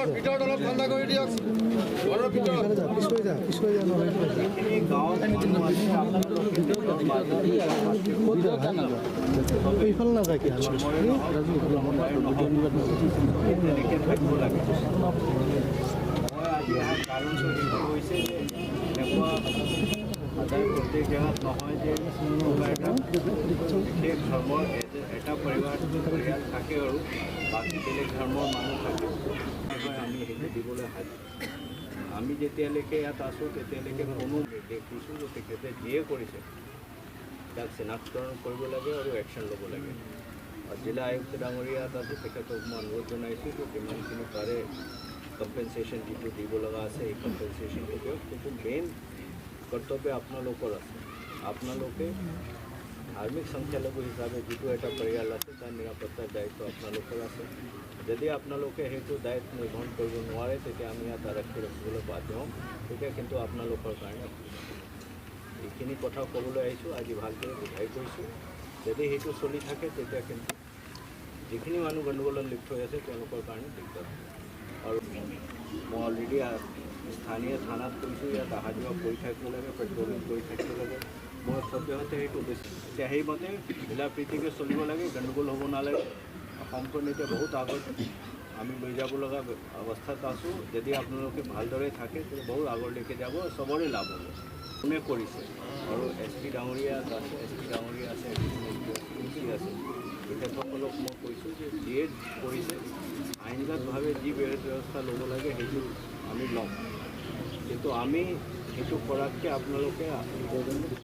ভিতৰত অলপ ঠাণ্ডা কৰি দিয়ক ঘৰৰ ভিতৰত পিছুৱাই যা এইফালে নাযায় কি সদায় প্ৰত্যেক জেগাত নহয় যে বিশেষ ধৰ্মৰ এটা পৰিয়াল থাকে আৰু বাকী বেলেগ ধৰ্মৰ মানুহ থাকে আমি সেইটো দিবলৈ সাজু আমি যেতিয়ালৈকে ইয়াত আছোঁ তেতিয়ালৈকে কোনো দেখিছোঁ যে তেখেতে যিয়ে কৰিছে তাক চিনাক্তকৰণ কৰিব লাগে আৰু একশ্যন ল'ব লাগে আৰু জিলা আয়ুক্ত ডাঙৰীয়া তাতে তেখেতক মই অনুৰোধ জনাইছোঁ যে কিমানখিনি পাৰে কম্পেনচেশ্যন যিটো দিব লগা আছে এই কম্পেনচেশ্যনটো দিয়ক কিন্তু মেইন কৰ্তব্য আপোনালোকৰ আছে আপোনালোকে ধাৰ্মিক সংখ্যালঘু হিচাপে যিটো এটা পৰিয়াল আছে তাৰ নিৰাপত্তাৰ দায়িত্ব আপোনালোকৰ আছে যদি আপোনালোকে সেইটো দায়িত্ব নিৰ্বহন কৰিব নোৱাৰে তেতিয়া আমি ইয়াত আৰক্ষী ৰাখিবলৈ বাধ্য হ'ম তেতিয়া কিন্তু আপোনালোকৰ কাৰণে এইখিনি কথা ক'বলৈ আহিছোঁ আজি ভালকৈ বুজাই কৈছোঁ যদি সেইটো চলি থাকে তেতিয়া কিন্তু যিখিনি মানুহ গণ্ডগোলত লিপ্ত হৈ আছে তেওঁলোকৰ কাৰণে দিগদাৰ আৰু মই অলৰেডি স্থানীয় থানাত কৈছোঁ ইয়াত অহা যোৱা কৰি থাকিব লাগে পেট্ৰলিং কৰি থাকিব লাগে মোৰ সদ্যহতে সেইটো বেছি এতিয়া সেইমতে মিলা প্ৰীতিকৈ চলিব লাগে গণ্ডগোল হ'ব নালাগে অসমখন এতিয়া বহুত আগত আমি লৈ যাব লগা অৱস্থাত আছোঁ যদি আপোনালোকে ভালদৰে থাকে তেতিয়া বহুত আগলৈকে যাব চবৰে লাভ হ'ব কোনে কৰিছে আৰু এছ পি ডাঙৰীয়া আছে ডি চি আছে তেখেতসকলক মই কৈছোঁ যে যিয়ে কৰিছে আইনগতভাৱে যি ব্যৱস্থা ল'ব লাগে সেইটো আমি ল'ম কিন্তু আমি সেইটো কৰাতকৈ আপোনালোকে